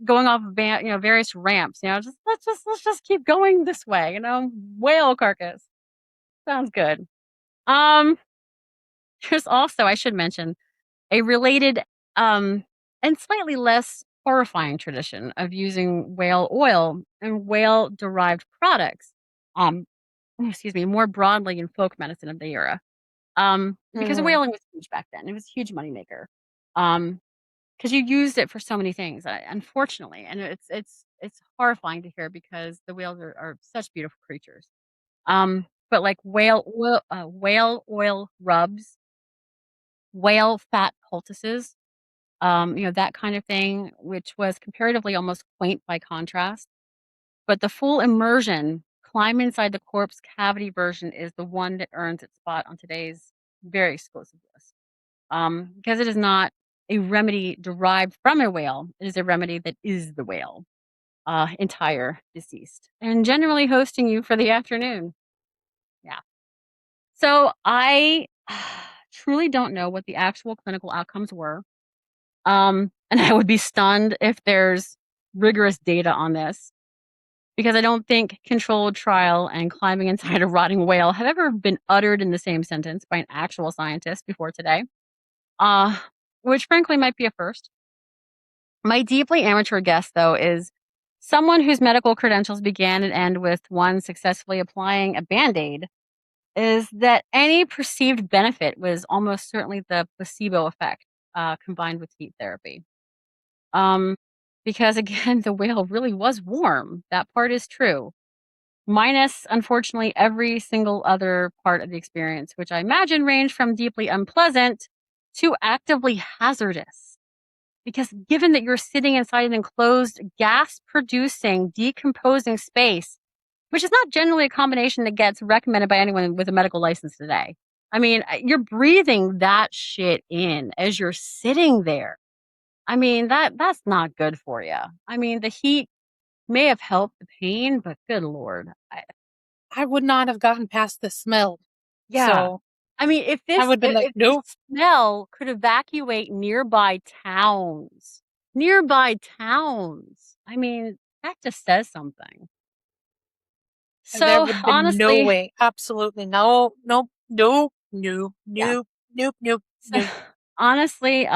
going off of various ramps. Just let's just keep going this way. Whale carcass sounds good. Um, there's also, I should mention, a related, um, and slightly less horrifying tradition of using whale oil and whale derived products. Um, excuse me, more broadly in folk medicine of the era. Because Mhm. whaling was huge back then. It was a huge moneymaker. Because you used it for so many things, unfortunately, and it's horrifying to hear because the whales are such beautiful creatures. But like whale oil rubs, whale fat poultices, that kind of thing, which was comparatively almost quaint by contrast. But the full immersion, climb inside the corpse cavity version is the one that earns its spot on today's very exclusive list. Because it is not a remedy derived from a whale, it is a remedy that is the whale, entire deceased, and generally hosting you for the afternoon. Yeah. So I truly don't know what the actual clinical outcomes were. And I would be stunned if there's rigorous data on this because I don't think controlled trial and climbing inside a rotting whale have ever been uttered in the same sentence by an actual scientist before today. Uh, which frankly might be a first. My deeply amateur guess, though, is someone whose medical credentials began and end with one successfully applying a band aid, is that any perceived benefit was almost certainly the placebo effect, combined with heat therapy. Um, because again, the whale really was warm. That part is true. Minus, unfortunately, every single other part of the experience, which I imagine range from deeply unpleasant to actively hazardous. Because given that you're sitting inside an enclosed, gas producing, decomposing space, which is not generally a combination that gets recommended by anyone with a medical license today. I mean, you're breathing that shit in as you're sitting there. I mean, that's not good for you. I mean, the heat may have helped the pain, but good lord. I would not have gotten past the smell. Yeah. So I mean, if I this would have been like, if this nope. smell could evacuate nearby towns, I mean, that just says something. There So, would have been no honestly, way. Absolutely no. Nope. Nope. Nope. yeah. Nope. Nope. Nope. So, Nope. honestly,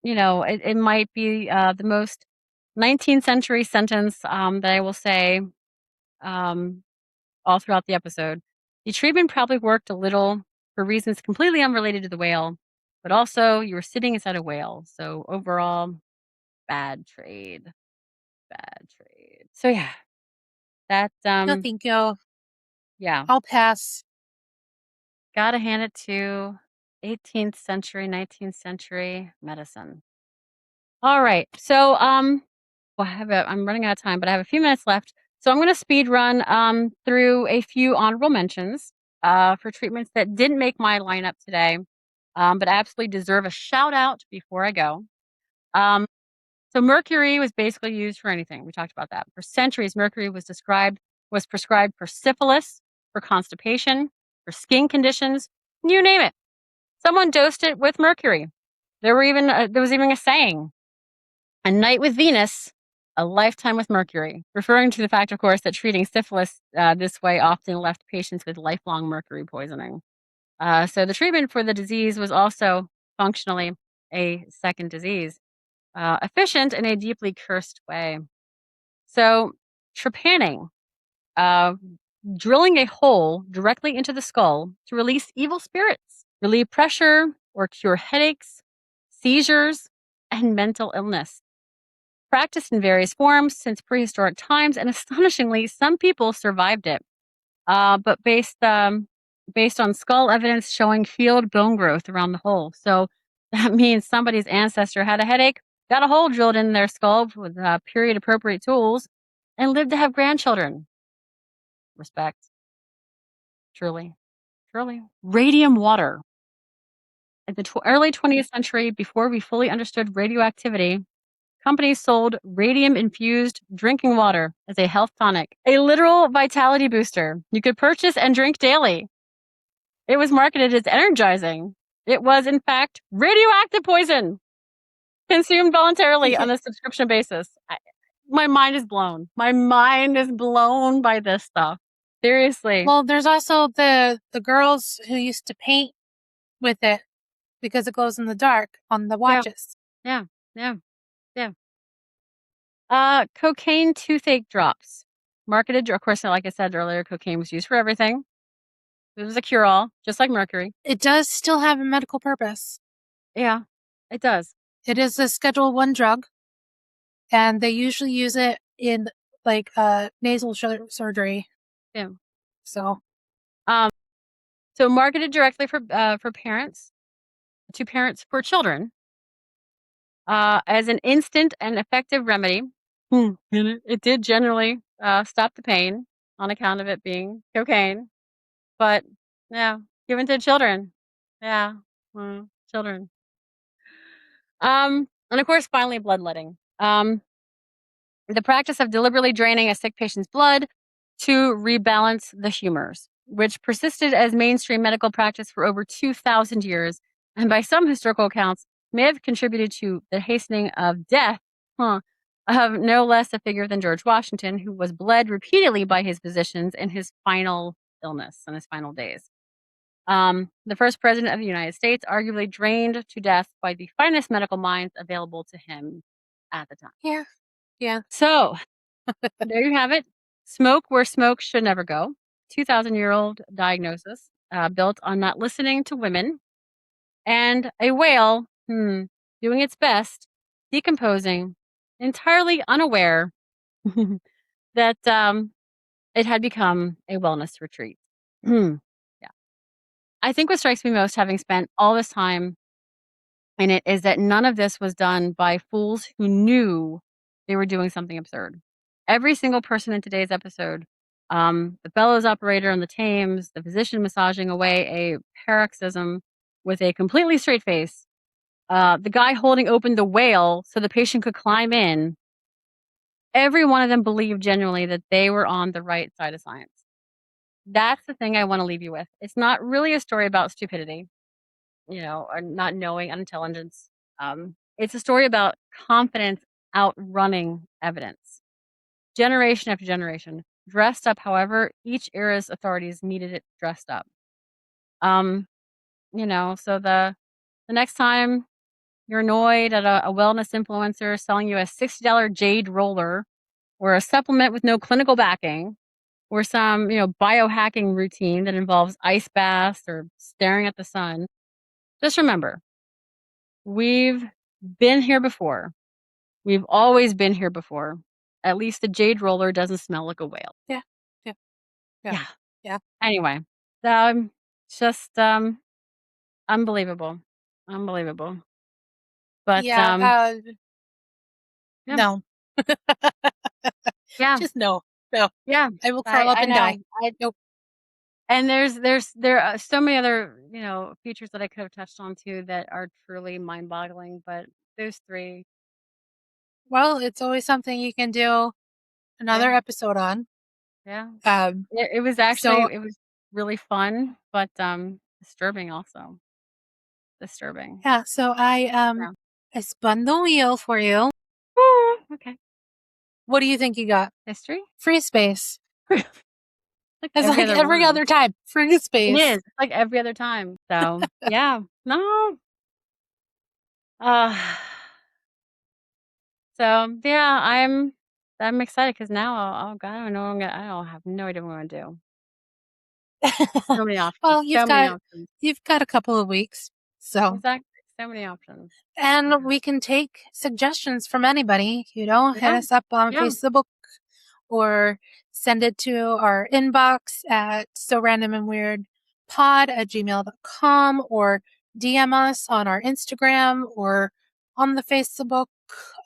it might be, the most 19th century sentence, that I will say, um, all throughout the episode. The treatment probably worked a little for reasons completely unrelated to the whale, but also you were sitting inside a whale. So overall, bad trade, bad trade. So yeah, that No, thank you. yeah, I'll pass. gotta hand it to 18th century, 19th century medicine. All right, so well, I'm running out of time, but I have a few minutes left. So I'm going to speed run through a few honorable mentions for treatments that didn't make my lineup today, but absolutely deserve a shout out before I go. Um, so mercury was basically used for anything. We talked about that. For centuries, mercury was prescribed for syphilis, for constipation, for skin conditions, you name it. Someone dosed it with mercury. There was even a saying: "A night with Venus, a lifetime with Mercury," referring to the fact, of course, that treating syphilis this way often left patients with lifelong mercury poisoning. So the treatment for the disease was also functionally a second disease, efficient in a deeply cursed way. So trepanning, uh, drilling a hole directly into the skull to release evil spirits, relieve pressure, or cure headaches, seizures, and mental illness. Practiced in various forms since prehistoric times, and astonishingly, some people survived it. But based on skull evidence showing healed bone growth around the hole, so that means somebody's ancestor had a headache, got a hole drilled in their skull with period appropriate tools, and lived to have grandchildren. Respect, truly, truly. Radium water. In the early 20th century, before we fully understood radioactivity, companies sold radium infused drinking water as a health tonic, a literal vitality booster you could purchase and drink daily. It was marketed as energizing. It was, in fact, radioactive poison consumed voluntarily on a subscription basis. My mind is blown. My mind is blown by this stuff. Seriously. Well, there's also the girls who used to paint with it because it glows in the dark on the Yeah, watches. yeah, yeah, yeah. Cocaine toothache drops. Marketed, of course, like I said earlier, cocaine was used for everything. It was a cure-all, just like mercury. It does still have a medical purpose. Yeah, it does. It is a Schedule 1 drug, and they usually use it in like nasal surgery. Yeah. So Um, so marketed directly for parents, to parents for children, as an instant and effective remedy. And it did generally stop the pain on account of it being cocaine, but yeah, given to children. Yeah, children. And of course, finally, bloodletting. The practice of deliberately draining a sick patient's blood to rebalance the humors, which persisted as mainstream medical practice for over 2,000 years, and by some historical accounts may have contributed to the hastening of death of no less a figure than George Washington, who was bled repeatedly by his physicians in his final illness, in his final days. The first president of the United States, arguably drained to death by the finest medical minds available to him at the time. yeah, yeah. So, there you have it. Smoke where smoke should never go. 2,000-year-old diagnosis built on not listening to women, and a whale doing its best, decomposing, entirely unaware that it had become a wellness retreat. Yeah. I think what strikes me most, having spent all this time in it, is that none of this was done by fools who knew they were doing something absurd. Every single person in today's episode, the bellows operator on the Thames, the physician massaging away a paroxysm with a completely straight face, the guy holding open the whale so the patient could climb in, every one of them believed genuinely that they were on the right side of science. that's the thing I wanna leave you with. It's not really a story about stupidity, or not knowing, unintelligence. It's a story about confidence outrunning evidence, generation after generation, dressed up however each era's authorities needed it dressed up. Um, so the next time you're annoyed at a wellness influencer selling you a $60 jade roller or a supplement with no clinical backing or some, biohacking routine that involves ice baths or staring at the sun, just remember, we've been here before. We've always been here before. At least the jade roller doesn't smell like a whale. Yeah. Yeah. Yeah. Yeah. Yeah. Anyway, just unbelievable. Unbelievable. But Yeah. yeah. No. Yeah. Just no. No. Yeah. I will I curl up I and die. know. I Nope. And there are so many other, features that I could have touched on too that are truly mind-boggling, but those 3, Well, it's always something you can do yeah, another episode on. yeah. Um, so It was really fun, but, disturbing also. Disturbing. yeah, so Yeah. I spun the wheel for you. Ooh, okay. What do you think you got? History? Free space. Like It's every like other every one. other time. Free It space. is. It's like every other time. So, yeah. No. Uh, so, yeah, I'm excited because now oh god, I don't have no idea what I'm gonna do. So many options, Well, so many options. you've got a couple of weeks. So, Exactly, so many options. and Yeah. we can take suggestions from anybody. Hit Yeah, us up on yeah, Facebook or send it to our inbox at so random and weird pod@gmail.com or DM us on our Instagram or on the Facebook.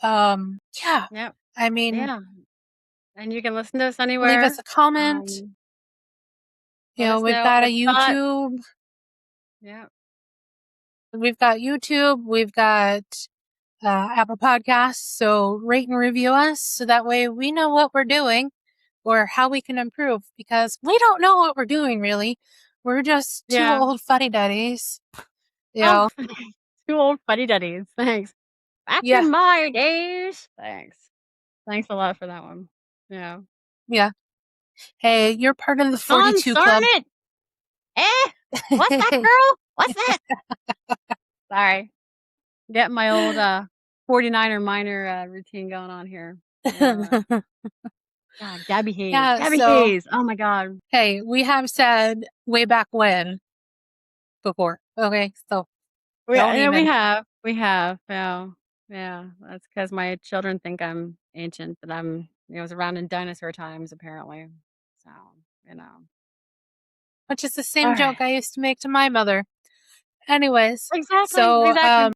Yeah, yeah, I mean, yeah, and you can listen to us leave anywhere. us a comment. Um, Let us We've know got a what you thought. YouTube. Yeah, We've got YouTube. We've got Apple Podcasts. So rate and review us so that way we know what we're doing or how we can improve because we don't know what we're doing really. We're just two yeah. old fuddy duddies. You Oh, know, 2 old fuddy-duddies, thanks. Back yeah, in my days. Thanks. Thanks a lot for that one. Yeah. yeah. Hey, you're part of the Consarn 42 Club. it! Eh? What's that, girl? What's that? Sorry. Getting my old, 49er minor, routine going on here. God, Gabby Hayes. Yeah, Gabby so Hayes! Oh my god. hey, we have said way back when before. Okay, so don't Yeah, even. we have, yeah, yeah, that's because my children think I'm ancient, but I was around in dinosaur times apparently, so, you know. Which is the same Alright. joke I used to make to my mother. Anyways, Exactly, so exactly.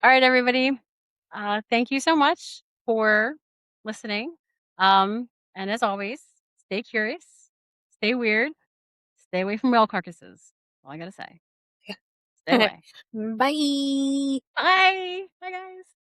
Alright, everybody, thank you so much for listening, and as always, stay curious, stay weird, stay away from whale carcasses. All I gotta say. Stay away. bye. Bye! Bye, guys.